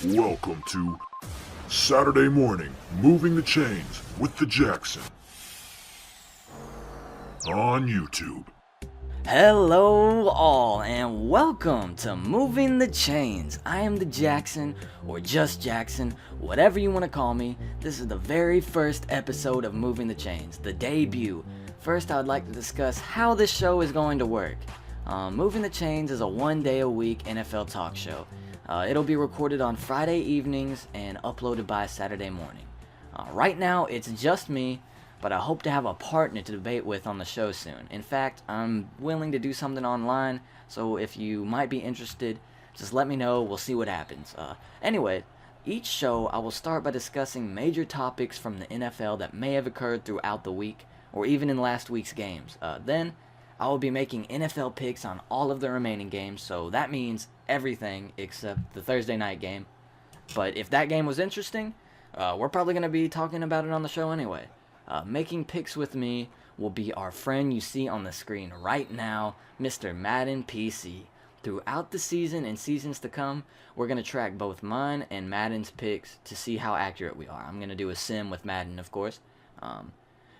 Welcome to Saturday Morning Moving the Chains with the Jackson on YouTube. Hello all and welcome to Moving the Chains. I am the Jackson, or just Jackson, whatever you want to call me. This is the very first episode of Moving the Chains, the debut. First, I would like to discuss how this show is going to work. Moving the Chains is a one-day-a-week NFL talk show. It'll be recorded on Friday evenings and uploaded by Saturday morning. Right now, it's just me, but I hope to have a partner to debate with on the show soon. In fact, I'm willing to do something online, so if you might be interested, just let me know. We'll see what happens. Anyway, each show I will start by discussing major topics from the NFL that may have occurred throughout the week, or even in last week's games. Then, I will be making NFL picks on all of the remaining games, so that means everything except the Thursday night game. But if that game was interesting, we're probably going to be talking about it on the show anyway. Making picks with me will be our friend you see on the screen right now, Mr. Madden PC. Throughout the season and seasons to come, we're going to track both mine and Madden's picks to see how accurate we are. I'm going to do a sim with Madden, of course.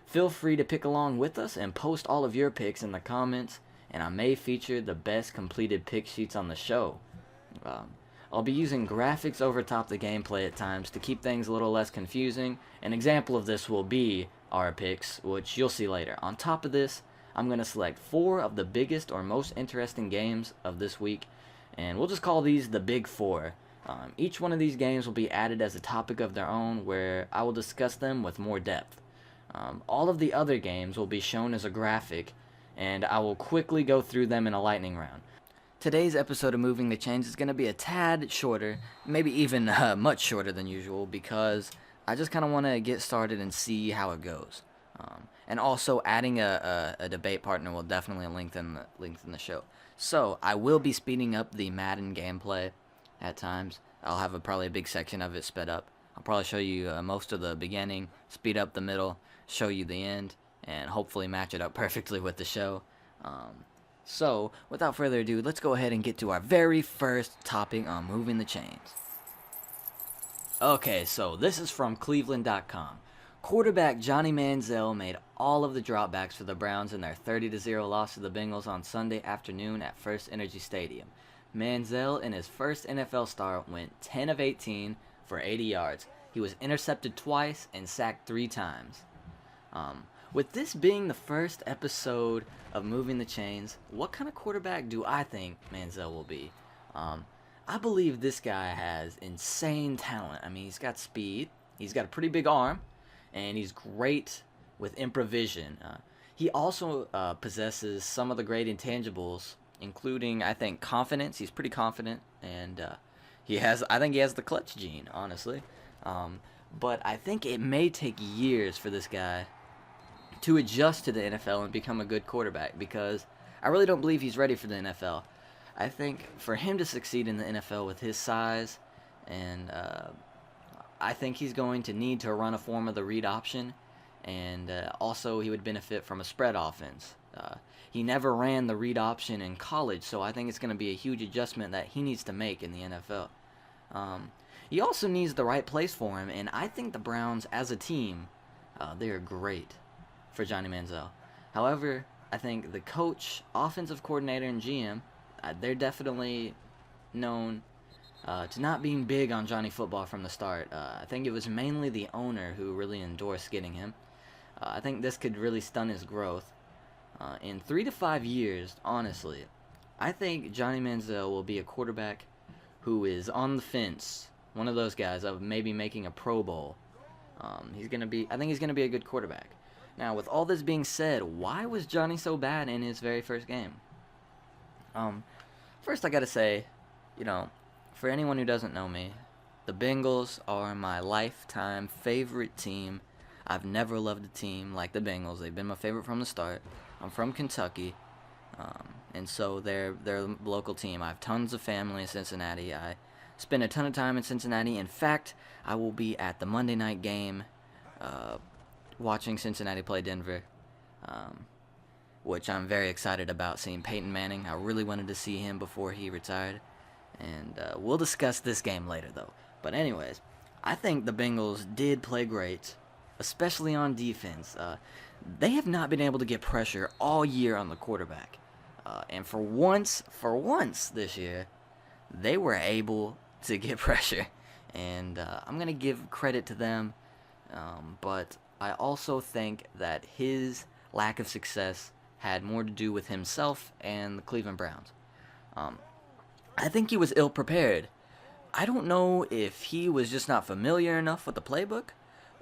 Feel free to pick along with us and post all of your picks in the comments, and I may feature the best completed pick sheets on the show. I'll be using graphics over top the gameplay at times to keep things a little less confusing. An example of this will be our picks, which you'll see later. On top of this, I'm going to select 4 of the biggest or most interesting games of this week, and we'll just call these the Big 4. Each one of these games will be added as a topic of their own, where I will discuss them with more depth. All of the other games will be shown as a graphic, and I will quickly go through them in a lightning round. Today's episode of Moving the Chains is going to be a tad shorter, maybe even much shorter than usual, because I just kind of want to get started and see how it goes. And also adding a debate partner will definitely lengthen the show. So I will be speeding up the Madden gameplay at times. I'll have probably a big section of it sped up. I'll probably show you most of the beginning, speed up the middle, show you the end, and hopefully match it up perfectly with the show. So, without further ado, let's go ahead and get to our very first topic on Moving the Chains. Okay, so this is from Cleveland.com. Quarterback Johnny Manziel made all of the dropbacks for the Browns in their 30-0 loss to the Bengals on Sunday afternoon at First Energy Stadium. Manziel, in his first NFL start, went 10 of 18 for 80 yards. He was intercepted twice and sacked 3 times. With this being the first episode of Moving the Chains, what kind of quarterback do I think Manziel will be? I believe this guy has insane talent. I mean, he's got speed, he's got a pretty big arm, and he's great with improvisation. He also possesses some of the great intangibles, including, I think, confidence. He's pretty confident, and I think he has the clutch gene, honestly. But I think it may take years for this guy to adjust to the NFL and become a good quarterback, because I really don't believe he's ready for the NFL. I think for him to succeed in the NFL with his size, and I think he's going to need to run a form of the read option, and also he would benefit from a spread offense. He never ran the read option in college, so I think it's going to be a huge adjustment that he needs to make in the NFL. He also needs the right place for him, and I think the Browns as a team, they are great for Johnny Manziel. However, I think the coach, offensive coordinator, and GM, they're definitely known to not being big on Johnny Football from the start. I think it was mainly the owner who really endorsed getting him. I think this could really stun his growth. In 3 to 5 years, honestly, I think Johnny Manziel will be a quarterback who is on the fence, one of those guys of maybe making a Pro Bowl. I think he's going to be a good quarterback. Now, with all this being said, why was Johnny so bad in his very first game? First I gotta say, for anyone who doesn't know me, the Bengals are my lifetime favorite team. I've never loved a team like the Bengals. They've been my favorite from the start. I'm from Kentucky, and so they're a local team. I have tons of family in Cincinnati. I spend a ton of time in Cincinnati. In fact, I will be at the Monday night game watching Cincinnati play Denver, which I'm very excited about, seeing Peyton Manning. I really wanted to see him before he retired, And we'll discuss this game later, though. But anyways, I think the Bengals did play great, especially on defense. They have not been able to get pressure all year on the quarterback. And for once this year, they were able to get pressure. And I'm going to give credit to them. But I also think that his lack of success had more to do with himself and the Cleveland Browns. I think he was ill-prepared. I don't know if he was just not familiar enough with the playbook,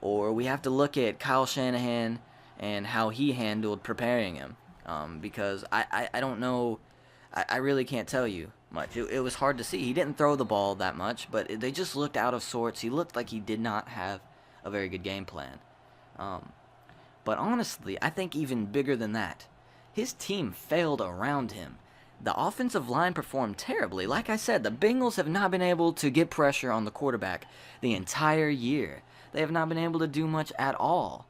or we have to look at Kyle Shanahan and how he handled preparing him. Because I don't know. I really can't tell you much. It was hard to see. He didn't throw the ball that much, but they just looked out of sorts. He looked like he did not have a very good game plan. But honestly, I think even bigger than that, his team failed around him. The offensive line performed terribly. Like I said, the Bengals have not been able to get pressure on the quarterback the entire year. They have not been able to do much at all.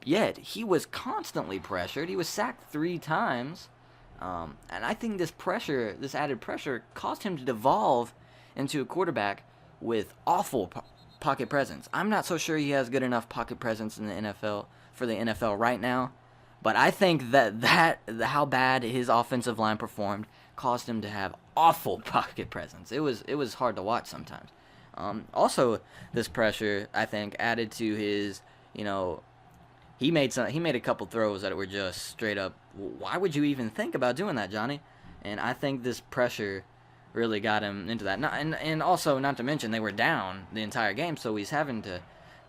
Yet, he was constantly pressured. He was sacked 3 times. And I think this added pressure, caused him to devolve into a quarterback with awful pocket presence. I'm not so sure he has good enough pocket presence in the NFL for the NFL right now. But I think that how bad his offensive line performed caused him to have awful pocket presence. It was hard to watch sometimes. Also, this pressure, I think, added to his, he made a couple throws that were just straight up, why would you even think about doing that, Johnny? And I think this pressure really got him into that. And also, not to mention, they were down the entire game, so he's having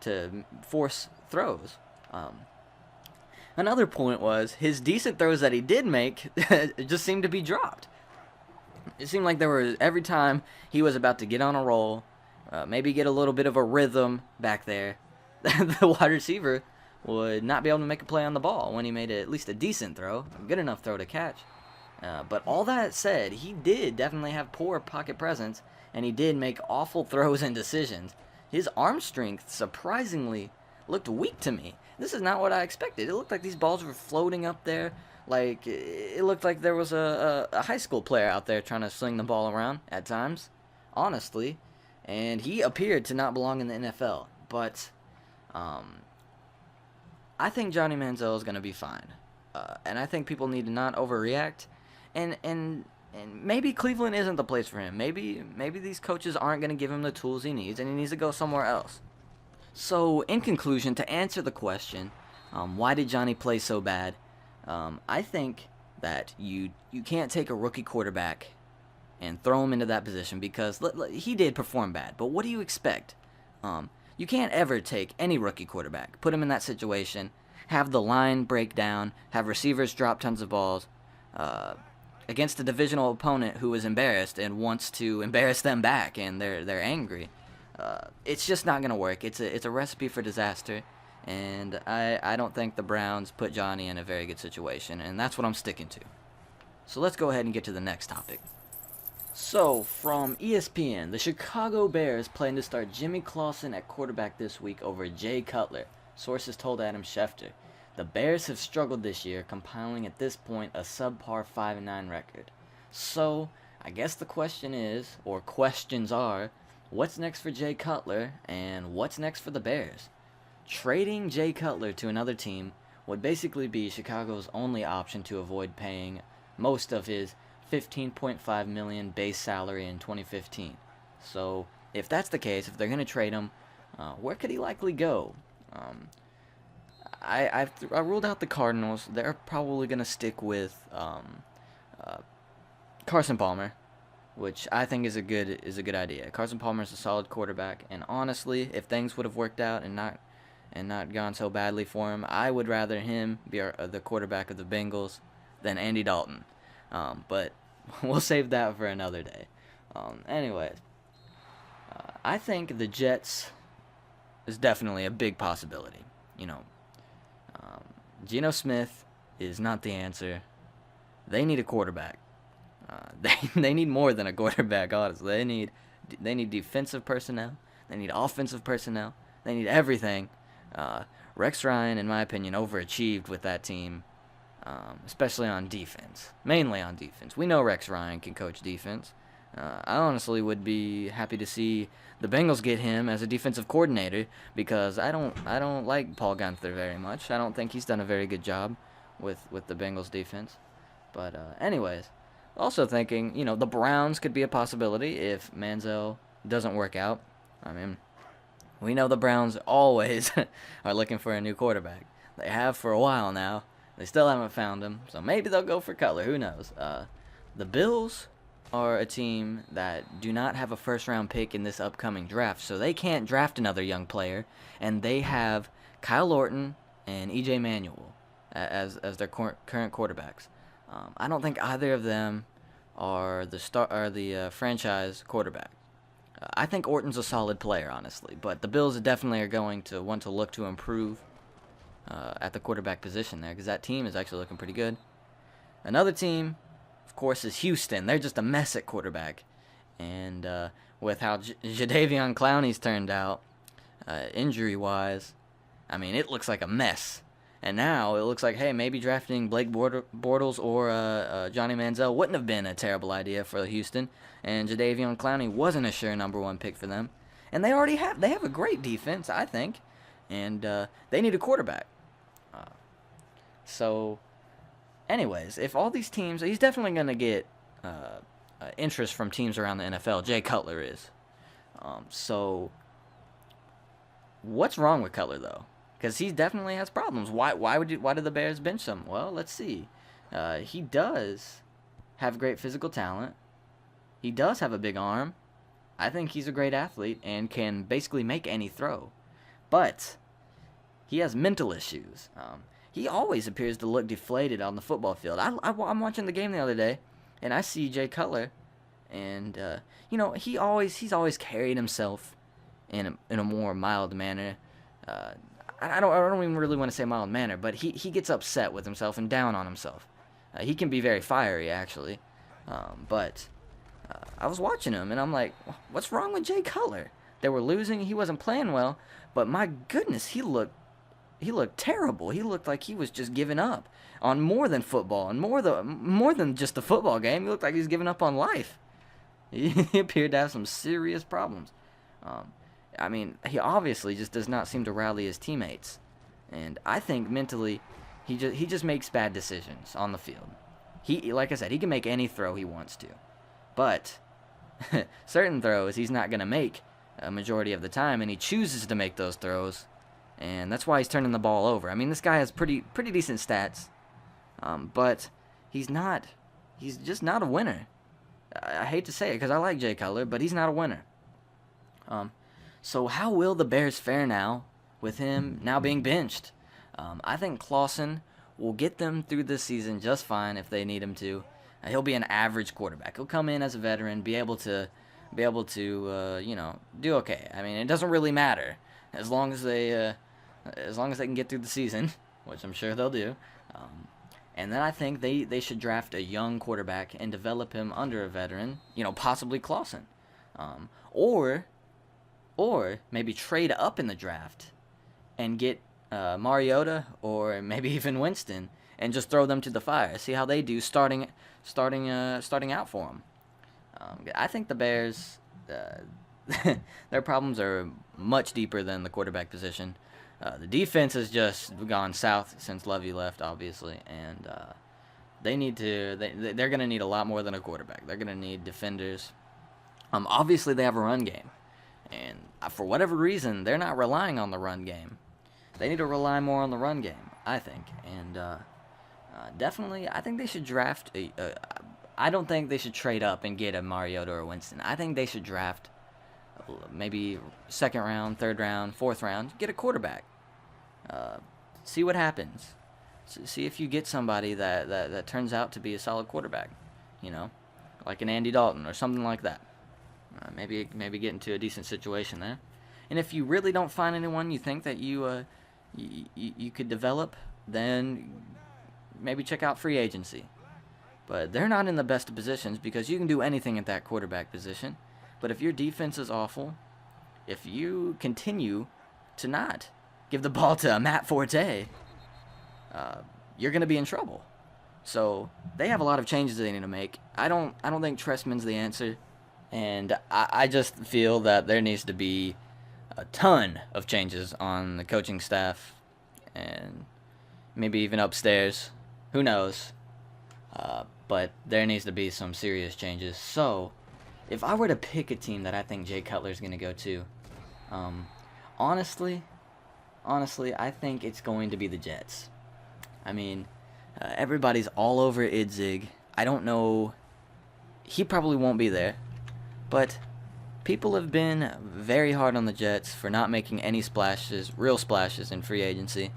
to force throws. Another point was his decent throws that he did make just seemed to be dropped. It seemed like every time he was about to get on a roll, maybe get a little bit of a rhythm back there, the wide receiver would not be able to make a play on the ball when he made at least a decent throw, a good enough throw to catch. But all that said, he did definitely have poor pocket presence, and he did make awful throws and decisions. His arm strength surprisingly looked weak to me. This is not what I expected. It looked like these balls were floating up there. Like, it looked like there was a high school player out there trying to sling the ball around at times, honestly. And he appeared to not belong in the NFL. But I think Johnny Manziel is going to be fine. And I think people need to not overreact. And maybe Cleveland isn't the place for him. Maybe these coaches aren't going to give him the tools he needs, and he needs to go somewhere else. So, in conclusion, to answer the question, why did Johnny play so bad? I think that you can't take a rookie quarterback and throw him into that position because he did perform bad. But what do you expect? You can't ever take any rookie quarterback, put him in that situation, have the line break down, have receivers drop tons of balls against a divisional opponent who is embarrassed and wants to embarrass them back, and they're angry. It's just not going to work. It's a recipe for disaster, and I don't think the Browns put Johnny in a very good situation, and that's what I'm sticking to. So let's go ahead and get to the next topic. So, from ESPN, the Chicago Bears plan to start Jimmy Clausen at quarterback this week over Jay Cutler, sources told Adam Schefter. The Bears have struggled this year, compiling at this point a subpar 5-9 record. So, I guess the question is, or questions are, what's next for Jay Cutler, and what's next for the Bears? Trading Jay Cutler to another team would basically be Chicago's only option to avoid paying most of his $15.5 million base salary in 2015. So, if that's the case, if they're going to trade him, where could he likely go? I ruled out the Cardinals. They're probably going to stick with Carson Palmer, which I think is a good idea. Carson Palmer is a solid quarterback, and honestly, if things would have worked out and not gone so badly for him, I would rather him be the quarterback of the Bengals than Andy Dalton. But we'll save that for another day. Anyways, I think the Jets is definitely a big possibility. Geno Smith is not the answer. They need a quarterback. They need more than a quarterback, honestly. They need defensive personnel. They need offensive personnel. They need everything. Rex Ryan, in my opinion, overachieved with that team, especially on defense. Mainly on defense. We know Rex Ryan can coach defense. I honestly would be happy to see the Bengals get him as a defensive coordinator because I don't like Paul Guenther very much. I don't think he's done a very good job with the Bengals defense. But anyways, also thinking, the Browns could be a possibility if Manziel doesn't work out. I mean, we know the Browns always are looking for a new quarterback. They have for a while now. They still haven't found him, so maybe they'll go for Cutler. Who knows? The Bills are a team that do not have a first-round pick in this upcoming draft, so they can't draft another young player, and they have Kyle Orton and E.J. Manuel as their current quarterbacks. I don't think either of them are the franchise quarterback. I think Orton's a solid player, honestly, but the Bills definitely are going to want to look to improve at the quarterback position there because that team is actually looking pretty good. Another team, of course, is Houston. They're just a mess at quarterback, and with how Jadeveon Clowney's turned out, injury-wise, I mean, it looks like a mess. And now it looks like, hey, maybe drafting Blake Bortles or Johnny Manziel wouldn't have been a terrible idea for Houston. And Jadeveon Clowney wasn't a sure number one pick for them. And they have a great defense, I think. And they need a quarterback. So, anyways, if all these teams, he's definitely going to get interest from teams around the NFL. Jay Cutler is. So, what's wrong with Cutler, though? Because he definitely has problems. Why did the Bears bench him? Well, let's see. He does have great physical talent. He does have a big arm. I think he's a great athlete and can basically make any throw. But he has mental issues. He always appears to look deflated on the football field. I'm watching the game the other day, and I see Jay Cutler, and he's always carried himself in a more mild manner. I don't even really want to say mild manner, but he gets upset with himself and down on himself. He can be very fiery, actually. But I was watching him, and I'm like, what's wrong with Jay Cutler? They were losing. He wasn't playing well. But my goodness, he looked terrible. He looked like he was just giving up on more than football and more than just a football game. He looked like he was giving up on life. He appeared to have some serious problems. I mean, he obviously just does not seem to rally his teammates. And I think mentally, he just makes bad decisions on the field. Like I said, he can make any throw he wants to. But certain throws he's not going to make a majority of the time, and he chooses to make those throws. And that's why he's turning the ball over. I mean, this guy has pretty decent stats. But he's just not a winner. I hate to say it because I like Jay Cutler, but he's not a winner. So how will the Bears fare now with him now being benched? I think Clausen will get them through this season just fine if they need him to. He'll be an average quarterback. He'll come in as a veteran, be able to do okay. I mean, it doesn't really matter as long as they can get through the season, which I'm sure they'll do. And then I think they should draft a young quarterback and develop him under a veteran, possibly Clausen. Or maybe trade up in the draft and get Mariota or maybe even Winston and just throw them to the fire. See how they do starting out for them. I think the Bears, their problems are much deeper than the quarterback position. The defense has just gone south since Lovey left, obviously, and they're going to need a lot more than a quarterback. They're going to need defenders. Obviously, they have a run game. And for whatever reason, they're not relying on the run game. They need to rely more on the run game, I think. And definitely, I think they should draft I don't think they should trade up and get a Mariota or Winston. I think they should draft maybe second round, third round, fourth round, get a quarterback. See what happens. See if you get somebody that turns out to be a solid quarterback. Like an Andy Dalton or something like that. Maybe get into a decent situation there. And if you really don't find anyone you think that you could develop, then maybe check out free agency. But they're not in the best of positions because you can do anything at that quarterback position. But if your defense is awful, if you continue to not give the ball to Matt Forte, you're going to be in trouble. So they have a lot of changes they need to make. I don't think Trestman's the answer. And I just feel that there needs to be a ton of changes on the coaching staff and maybe even upstairs. Who knows? But there needs to be some serious changes. So, if I were to pick a team that I think Jay Cutler is going to go to, um, honestly, I think it's going to be the Jets. I mean, everybody's all over Idzig. I don't know. He probably won't be there. But people have been very hard on the Jets for not making any splashes, real splashes in free agency.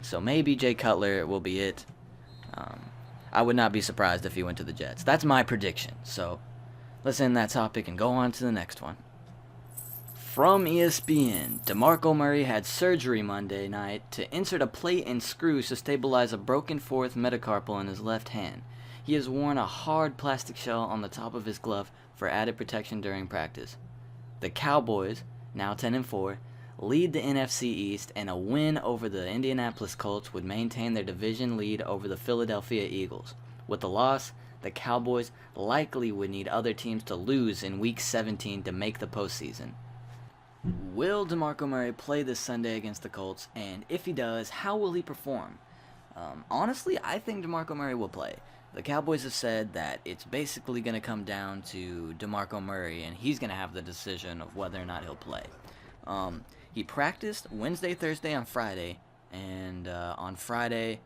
So maybe Jay Cutler will be it. I would not be surprised if he went to the Jets. That's my prediction. So let's end that topic and go on to the next one. From ESPN, DeMarco Murray had surgery Monday night to insert a plate and screws to stabilize a broken fourth metacarpal in his left hand. He has worn a hard plastic shell on the top of his glove for added protection during practice. The Cowboys, now 10-4, lead the NFC East, and a win over the Indianapolis Colts would maintain their division lead over the Philadelphia Eagles. With the loss, the Cowboys likely would need other teams to lose in Week 17 to make the postseason. Will DeMarco Murray play this Sunday against the Colts, and if he does, how will he perform? Honestly, I think DeMarco Murray will play. The Cowboys have said that it's basically going to come down to DeMarco Murray, and he's going to have the decision of whether or not he'll play. He practiced Wednesday, Thursday, and Friday, and on Friday,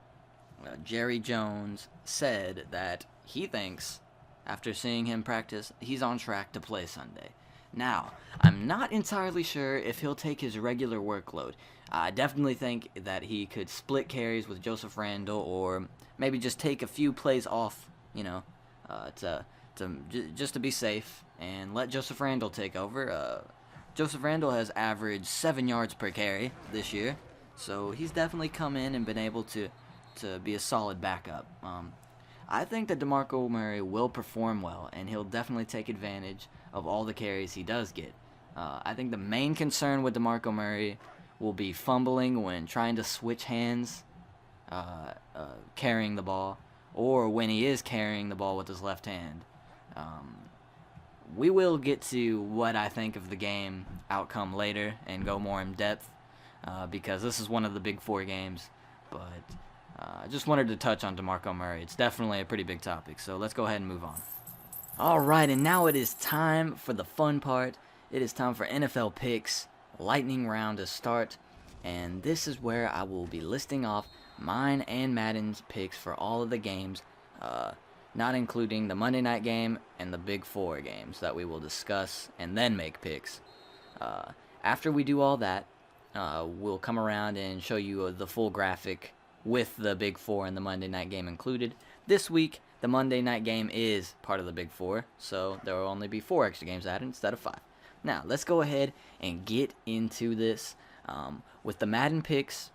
Jerry Jones said that he thinks, after seeing him practice, he's on track to play Sunday. Now, I'm not entirely sure if he'll take his regular workload. I definitely think that he could split carries with Joseph Randle, or maybe just take a few plays off, just to be safe, and let Joseph Randle take over. Joseph Randle has averaged 7 yards per carry this year, so he's definitely come in and been able to be a solid backup. I think that DeMarco Murray will perform well, and he'll definitely take advantage of all the carries he does get. I think the main concern with DeMarco Murray will be fumbling when trying to switch hands, carrying the ball, or when he is carrying the ball with his left hand. We will get to what I think of the game outcome later and go more in depth, because this is one of the big four games. But I just wanted to touch on DeMarco Murray. It's definitely a pretty big topic, so let's go ahead and move on. Alright, and now it is time for the fun part. It is time for NFL picks, lightning round to start, and this is where I will be listing off mine and Madden's picks for all of the games, not including the Monday night game and the Big Four games that we will discuss and then make picks. After we do all that, we'll come around and show you the full graphic with the Big Four and the Monday night game included. This week, the Monday night game is part of the Big Four, so there will only be 4 extra games added instead of 5. Now, let's go ahead and get into this. With the Madden picks,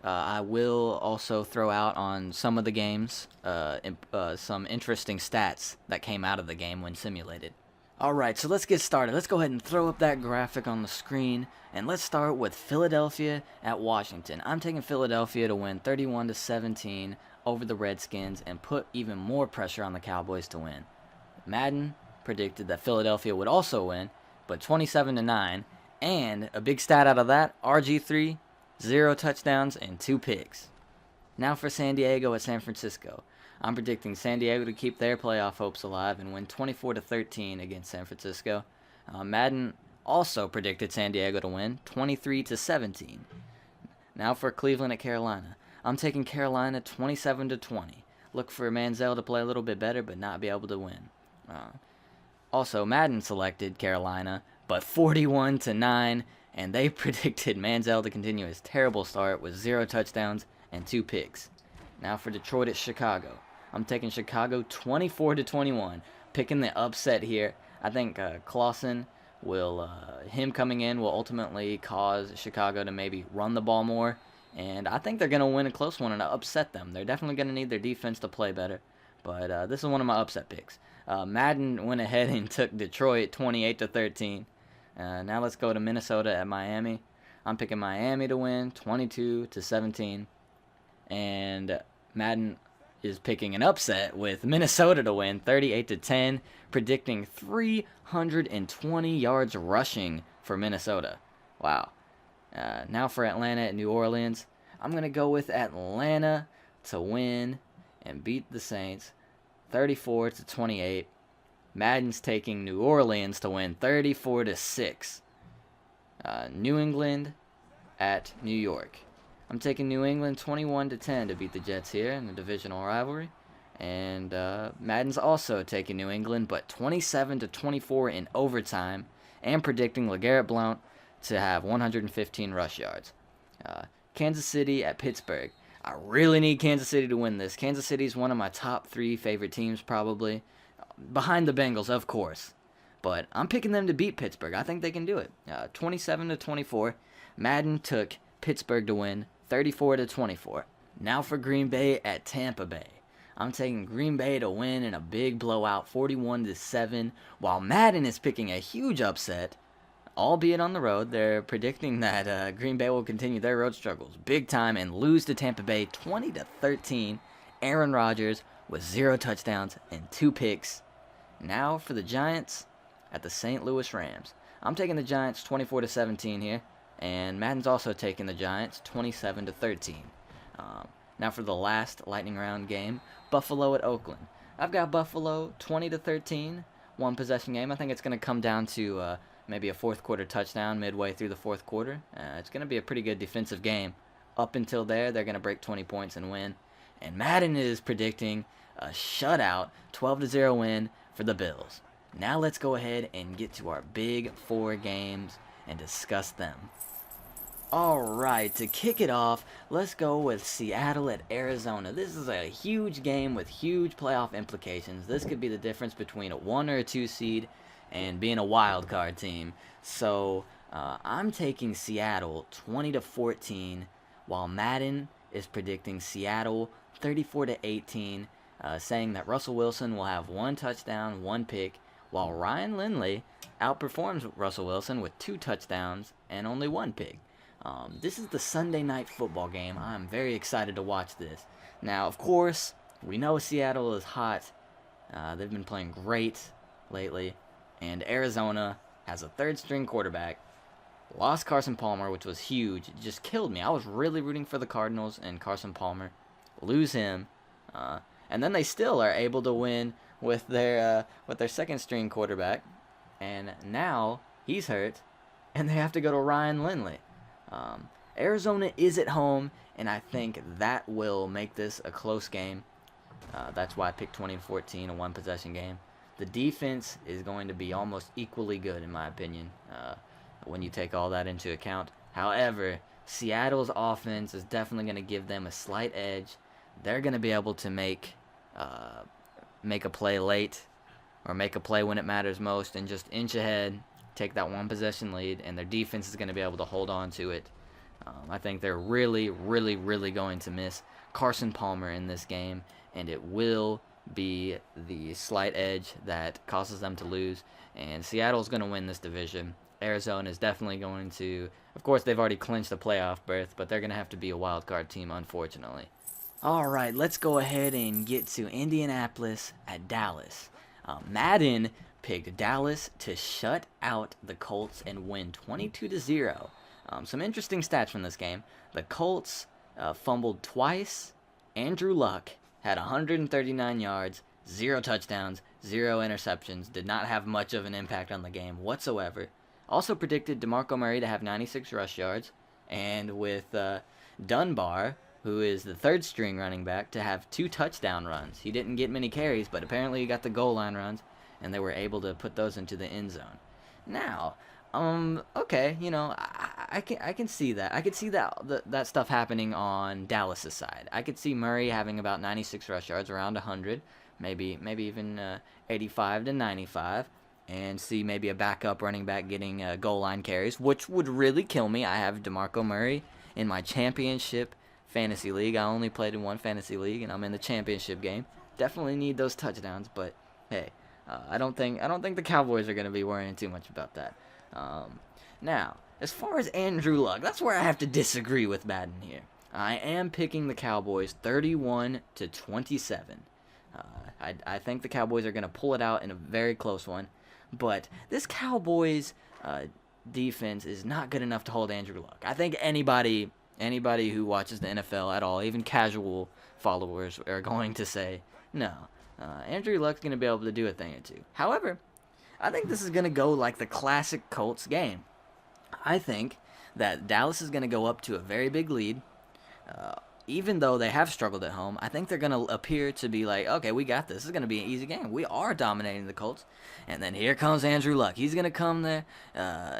I will also throw out on some of the games some interesting stats that came out of the game when simulated. Alright, so let's get started. Let's go ahead and throw up that graphic on the screen, and let's start with Philadelphia at Washington. I'm taking Philadelphia to win 31-17 over the Redskins and put even more pressure on the Cowboys to win. Madden predicted that Philadelphia would also win, but 27-9, and a big stat out of that, RG3, 0 touchdowns and 2 picks. Now for San Diego at San Francisco. I'm predicting San Diego to keep their playoff hopes alive and win 24-13 against San Francisco. Madden also predicted San Diego to win 23-17. Now for Cleveland at Carolina. I'm taking Carolina 27-20. Look for Manziel to play a little bit better but not be able to win. Also, Madden selected Carolina, but 41-9, and they predicted Manziel to continue his terrible start with 0 touchdowns and 2 picks. Now for Detroit at Chicago. I'm taking Chicago 24-21, picking the upset here. I think Clausen will, him coming in will ultimately cause Chicago to maybe run the ball more, and I think they're going to win a close one and upset them. They're definitely going to need their defense to play better, but this is one of my upset picks. Madden went ahead and took Detroit 28-13. Now let's go to Minnesota at Miami. I'm picking Miami to win 22-17, and Madden is picking an upset with Minnesota to win 38-10, predicting 320 yards rushing for Minnesota. Wow. Now for Atlanta at New Orleans. I'm going to go with Atlanta to win and beat the Saints 34-28. Madden's taking New Orleans to win 34-6. New England at New York. I'm taking New England 21-10 to beat the Jets here in the divisional rivalry. And Madden's also taking New England, but 27-24 in overtime, and predicting LeGarrette Blount to have 115 rush yards. Kansas City at Pittsburgh. I really need Kansas City to win this. Kansas City is one of my top 3 favorite teams, probably. Behind the Bengals, of course. But I'm picking them to beat Pittsburgh. I think they can do it. 27-24. Madden took Pittsburgh to win 34-24. Now for Green Bay at Tampa Bay. I'm taking Green Bay to win in a big blowout, 41-7, while Madden is picking a huge upset, albeit on the road. They're predicting that Green Bay will continue their road struggles big time and lose to Tampa Bay 20-13. Aaron Rodgers with 0 touchdowns and 2 picks. Now for the Giants at the St. Louis Rams. I'm taking the Giants 24-17 here, and Madden's also taking the Giants 27-13. Now for the last lightning round game, Buffalo at Oakland. I've got Buffalo 20-13, one possession game. I think it's going to come down to maybe a fourth quarter touchdown midway through the fourth quarter. It's going to be a pretty good defensive game. Up until there, they're going to break 20 points and win. And Madden is predicting a shutout, 12-0 win for the Bills. Now let's go ahead and get to our big 4 games and discuss them. Alright, to kick it off, let's go with Seattle at Arizona. This is a huge game with huge playoff implications. This could be the difference between a 1 or a 2 seed and being a wild card team. So I'm taking Seattle 20-14, while Madden is predicting Seattle 34-18, saying that Russell Wilson will have 1 touchdown, 1 pick, while Ryan Lindley outperforms Russell Wilson with 2 touchdowns and only 1 pick. This is the Sunday night football game. I'm very excited to watch this. Now, of course, we know Seattle is hot. They've been playing great lately. And Arizona has a 3rd-string quarterback. Lost Carson Palmer, which was huge. It just killed me. I was really rooting for the Cardinals and Carson Palmer. Lose him. And then they still are able to win with their 2nd-string quarterback. And now he's hurt. And they have to go to Ryan Lindley. Arizona is at home, and I think that will make this a close game. That's why I picked 20-14, a 1-possession game. The defense is going to be almost equally good, in my opinion, when you take all that into account. However, Seattle's offense is definitely going to give them a slight edge. They're going to be able to make a play late or make a play when it matters most and just inch ahead, take that 1-possession lead, and their defense is going to be able to hold on to it. I think they're really, really, really going to miss Carson Palmer in this game, and it will be the slight edge that causes them to lose. And Seattle's going to win this division. Arizona is definitely going to, of course, they've already clinched a playoff berth, but they're going to have to be a wild card team, unfortunately. All right, let's go ahead and get to Indianapolis at Dallas. Madden picked Dallas to shut out the Colts and win 22-0. Some interesting stats from this game. The Colts fumbled twice. Andrew Luck had 139 yards, 0 touchdowns, 0 interceptions. Did not have much of an impact on the game whatsoever. Also predicted DeMarco Murray to have 96 rush yards, and with Dunbar, who is the 3rd-string running back, to have 2 touchdown runs. He didn't get many carries, but apparently he got the goal line runs, and they were able to put those into the end zone. Now, okay, you know, I can see that. I could see that stuff happening on Dallas' side. I could see Murray having about 96 rush yards, around 100, maybe even 85 to 95, and see maybe a backup running back getting goal line carries, which would really kill me. I have DeMarco Murray in my championship fantasy league. I only played in 1 fantasy league, and I'm in the championship game. Definitely need those touchdowns, but hey, I don't think the Cowboys are going to be worrying too much about that. Now, as far as Andrew Luck, that's where I have to disagree with Madden here. I am picking the Cowboys 31-27. I think the Cowboys are going to pull it out in a very close one, but this Cowboys defense is not good enough to hold Andrew Luck. I think anybody who watches the NFL at all, even casual followers, are going to say, no, Andrew Luck's going to be able to do a thing or two. However, I think this is going to go like the classic Colts game. I think that Dallas is going to go up to a very big lead. Even though they have struggled at home, I think they're going to appear to be like, okay, we got this. This is going to be an easy game. We are dominating the Colts. And then here comes Andrew Luck. He's going to come there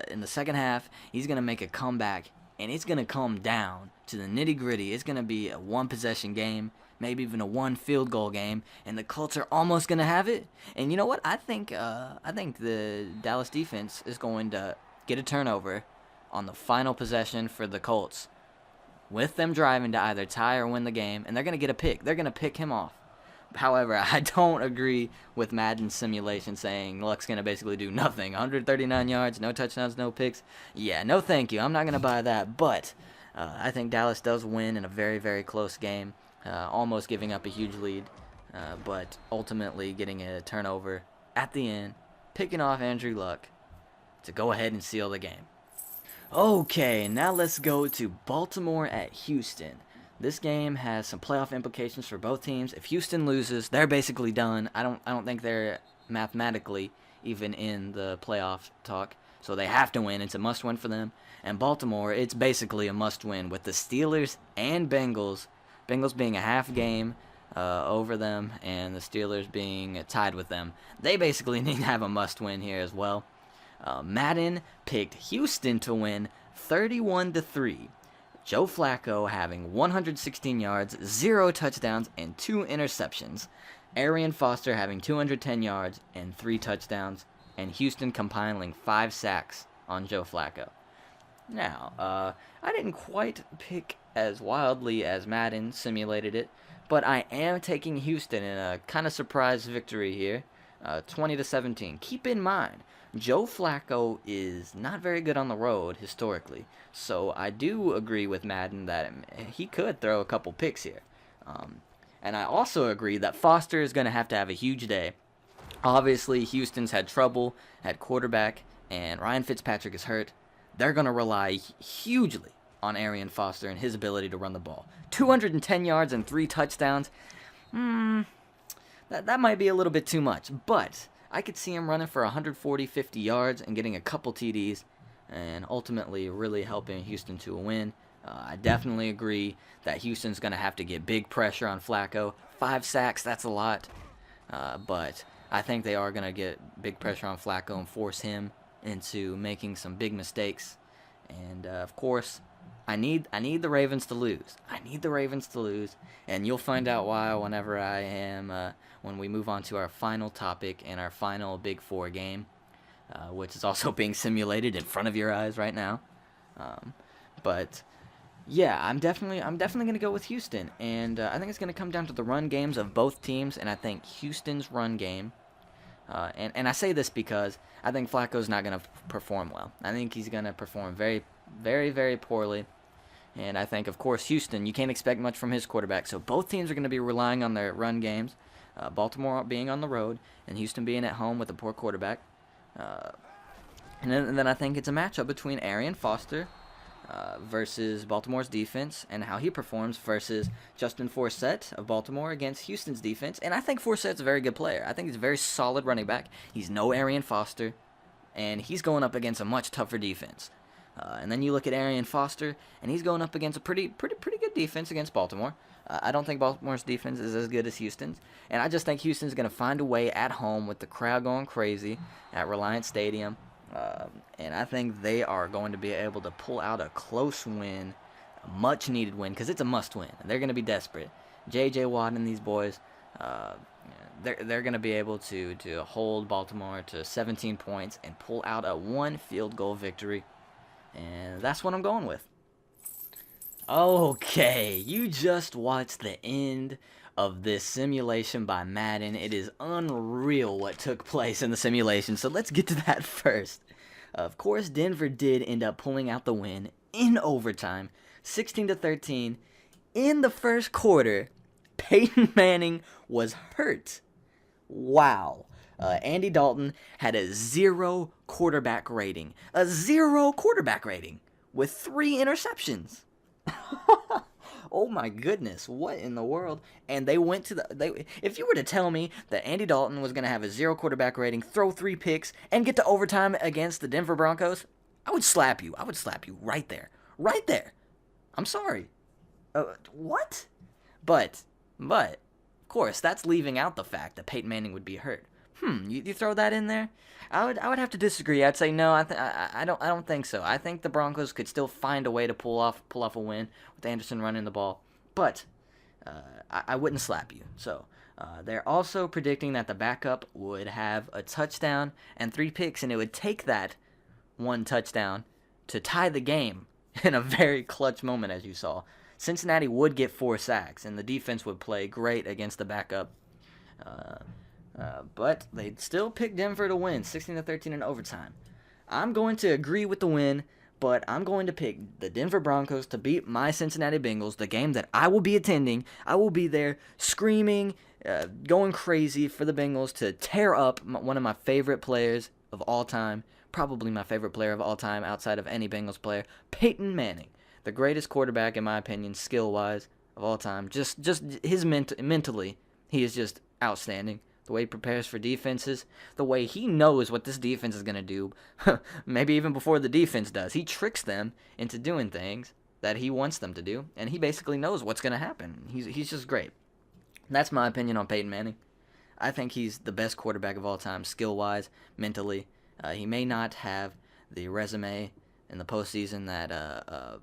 in the second half. He's going to make a comeback, and it's going to come down to the nitty-gritty. It's going to be a one-possession game, maybe even a one-field-goal game, and the Colts are almost going to have it. And you know what? I think the Dallas defense is going to get a turnover on the final possession for the Colts, with them driving to either tie or win the game, and they're going to get a pick. They're going to pick him off. However, I don't agree with Madden's simulation saying Luck's going to basically do nothing. 139 yards, no touchdowns, no picks. Yeah, no thank you. I'm not going to buy that. But I think Dallas does win in a very, very close game, almost giving up a huge lead, but ultimately getting a turnover at the end, picking off Andrew Luck to go ahead and seal the game. Okay, now let's go to Baltimore at Houston. This game has some playoff implications for both teams. If Houston loses, they're basically done. I don't think they're mathematically even in the playoff talk. So they have to win. It's a must-win for them. And Baltimore, it's basically a must-win with the Steelers and Bengals. Bengals being a half game over them, and the Steelers being tied with them. They basically need to have a must-win here as well. Madden picked Houston to win 31-3. Joe Flacco having 116 yards, 0 touchdowns, and 2 interceptions. Arian Foster having 210 yards and 3 touchdowns, and Houston compiling 5 sacks on Joe Flacco. Now, I didn't quite pick as wildly as Madden simulated it, but I am taking Houston in a kind of surprise victory here, 20-17. Keep in mind, Joe Flacco is not very good on the road historically, so I do agree with Madden that he could throw a couple picks here. And I also agree that Foster is going to have a huge day. Obviously, Houston's had trouble at quarterback, and Ryan Fitzpatrick is hurt. They're going to rely hugely on Arian Foster and his ability to run the ball. 210 yards and 3 touchdowns. That might be a little bit too much, but I could see him running for 140, 50 yards and getting a couple TDs and ultimately really helping Houston to a win. I definitely agree that Houston's going to have to get big pressure on Flacco. 5 sacks, that's a lot. But I think they are going to get big pressure on Flacco and force him into making some big mistakes. And, of course, I need the Ravens to lose. I need the Ravens to lose, and you'll find out why whenever I am when we move on to our final topic and our final Big Four game, which is also being simulated in front of your eyes right now. But yeah, I'm definitely going to go with Houston, and I think it's going to come down to the run games of both teams, and I think Houston's run game. And I say this because I think Flacco's not going to perform well. I think he's going to perform very, very, very poorly. And I think, of course, Houston, you can't expect much from his quarterback. So both teams are going to be relying on their run games. Baltimore being on the road and Houston being at home with a poor quarterback. And then I think it's a matchup between Arian Foster versus Baltimore's defense and how he performs versus Justin Forsett of Baltimore against Houston's defense. And I think Forsett's a very good player. I think he's a very solid running back. He's no Arian Foster, and he's going up against a much tougher defense. And then you look at Arian Foster, and he's going up against a pretty good defense against Baltimore. I don't think Baltimore's defense is as good as Houston's, and I just think Houston's going to find a way at home with the crowd going crazy at Reliant Stadium. And I think they are going to be able to pull out a close win, a much-needed win, because it's a must-win. They're going to be desperate. J.J. Watt and these boys, they're going to be able to hold Baltimore to 17 points and pull out a 1 field goal victory. And that's what I'm going with. Okay, you just watched the end of this simulation by Madden. It is unreal what took place in the simulation, so let's get to that first. Of course, Denver did end up pulling out the win in overtime, 16-13, In the first quarter, Peyton Manning was hurt. Wow. Andy Dalton had a 0 quarterback rating. A 0 quarterback rating with 3 interceptions. Oh my goodness, what in the world? And they went to if you were to tell me that Andy Dalton was going to have a 0 quarterback rating, throw 3 picks, and get to overtime against the Denver Broncos, I would slap you. I would slap you right there. Right there. I'm sorry. What? But, of course, that's leaving out the fact that Peyton Manning would be hurt. You throw that in there? I would have to disagree. I'd say no. I don't think so. I think the Broncos could still find a way to pull off a win with Anderson running the ball, but I wouldn't slap you. So they're also predicting that the backup would have a touchdown and 3 picks, and it would take that 1 touchdown to tie the game in a very clutch moment, as you saw. Cincinnati would get 4 sacks, and the defense would play great against the backup. But they'd still pick Denver to win, 16-13 in overtime. I'm going to agree with the win, but I'm going to pick the Denver Broncos to beat my Cincinnati Bengals, the game that I will be attending. I will be there screaming, going crazy for the Bengals to tear up one of my favorite players of all time, probably my favorite player of all time outside of any Bengals player, Peyton Manning, the greatest quarterback, in my opinion, skill-wise, of all time. Just his mentally, he is just outstanding. The way he prepares for defenses, the way he knows what this defense is going to do, maybe even before the defense does. He tricks them into doing things that he wants them to do, and he basically knows what's going to happen. He's just great. That's my opinion on Peyton Manning. I think he's the best quarterback of all time, skill-wise, mentally. He may not have the resume in the postseason that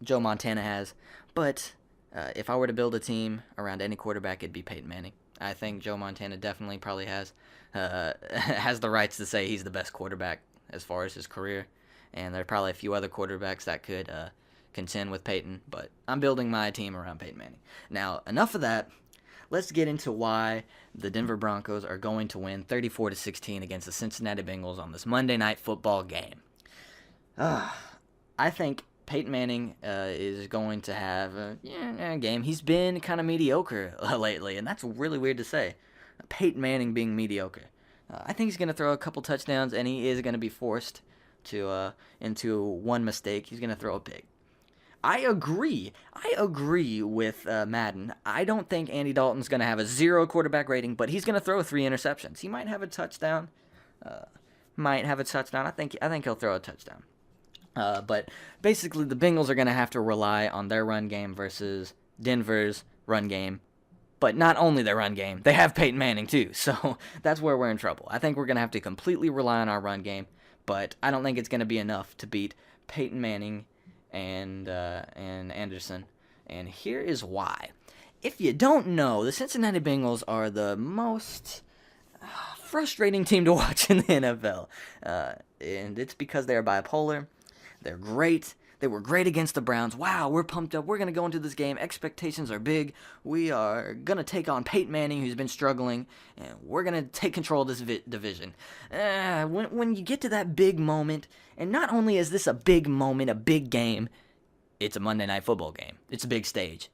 Joe Montana has, but if I were to build a team around any quarterback, it'd be Peyton Manning. I think Joe Montana definitely probably has the rights to say he's the best quarterback as far as his career, and there are probably a few other quarterbacks that could contend with Peyton, but I'm building my team around Peyton Manning. Now, enough of that. Let's get into why the Denver Broncos are going to win 34-16 against the Cincinnati Bengals on this Monday Night Football game. I think Peyton Manning is going to have a game. He's been kind of mediocre lately, and that's really weird to say. Peyton Manning being mediocre. I think he's going to throw a couple touchdowns, and he is going to be forced to into one mistake. He's going to throw a pick. I agree with Madden. I don't think Andy Dalton's going to have a 0 quarterback rating, but he's going to throw 3 interceptions. He might have a touchdown. I think he'll throw a touchdown. But basically, the Bengals are going to have to rely on their run game versus Denver's run game. But not only their run game, they have Peyton Manning too. So that's where we're in trouble. I think we're going to have to completely rely on our run game, but I don't think it's going to be enough to beat Peyton Manning and Anderson. And here is why. If you don't know, the Cincinnati Bengals are the most frustrating team to watch in the NFL. And it's because they're bipolar. They're great. They were great against the Browns. Wow, we're pumped up. We're going to go into this game. Expectations are big. We are going to take on Peyton Manning, who's been struggling, and we're going to take control of this division. When you get to that big moment, and not only is this a big moment, a big game, it's a Monday Night Football game. It's a big stage.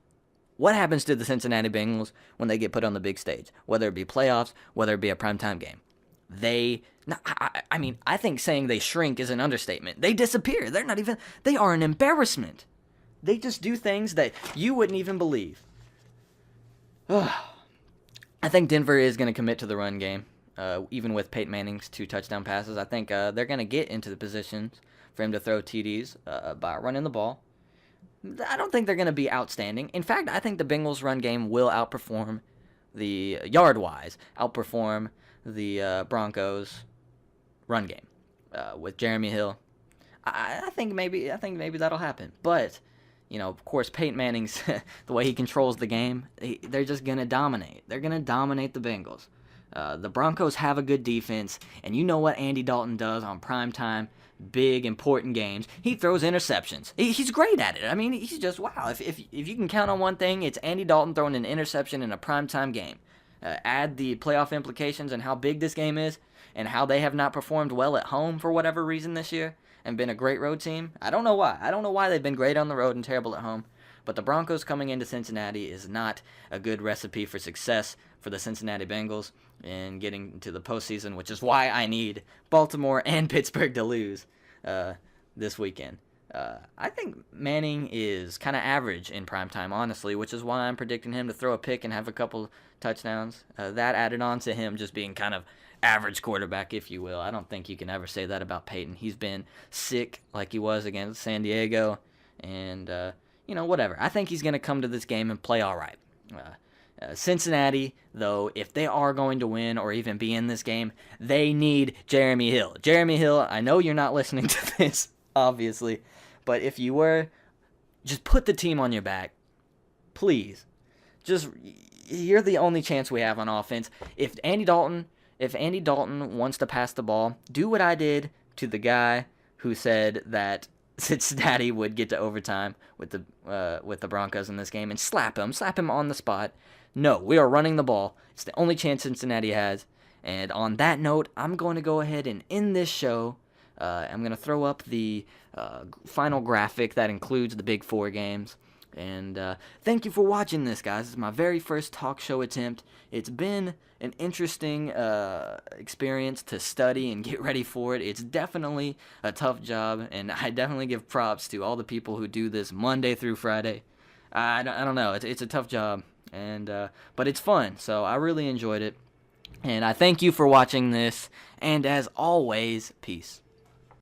What happens to the Cincinnati Bengals when they get put on the big stage? Whether it be playoffs, whether it be a primetime game. I think saying they shrink is an understatement. They disappear. They are an embarrassment. They just do things that you wouldn't even believe. I think Denver is going to commit to the run game, even with Peyton Manning's 2 touchdown passes. I think they're going to get into the positions for him to throw TDs by running the ball. I don't think they're going to be outstanding. In fact, I think the Bengals' run game will outperform the yard-wise, outperform the Broncos' run game with Jeremy Hill. I think maybe that'll happen. But of course, Peyton Manning's the way he controls the game, they're just gonna dominate. They're gonna dominate the Bengals. The Broncos have a good defense, and you know what Andy Dalton does on primetime, big important games. He throws interceptions. He's great at it. I mean, he's just wow. If you can count on one thing, it's Andy Dalton throwing an interception in a primetime game. Add the playoff implications and how big this game is, and how they have not performed well at home for whatever reason this year, and been a great road team. I don't know why. I don't know why they've been great on the road and terrible at home, But the Broncos coming into Cincinnati is not a good recipe for success for the Cincinnati Bengals in getting to the postseason, which is why I need Baltimore and Pittsburgh to lose this weekend. I think Manning is kind of average in primetime, honestly, which is why I'm predicting him to throw a pick and have a couple touchdowns. That added on to him just being kind of average quarterback, if you will. I don't think you can ever say that about Peyton. He's been sick like he was against San Diego, and, whatever. I think he's going to come to this game and play all right. Cincinnati, though, if they are going to win or even be in this game, they need Jeremy Hill. Jeremy Hill, I know you're not listening to this, obviously, but if you were, just put the team on your back. Please. You're the only chance we have on offense. If Andy Dalton wants to pass the ball, do what I did to the guy who said that Cincinnati would get to overtime with the Broncos in this game and slap him on the spot. No, we are running the ball. It's the only chance Cincinnati has. And on that note, I'm going to go ahead and end this show. I'm going to throw up the final graphic that includes the Big Four games. And thank you for watching this, guys. This is my very first talk show attempt. It's been an interesting experience to study and get ready for it. It's definitely a tough job, and I definitely give props to all the people who do this Monday through Friday. I don't know. It's a tough job, but it's fun, so I really enjoyed it. And I thank you for watching this, and as always, peace.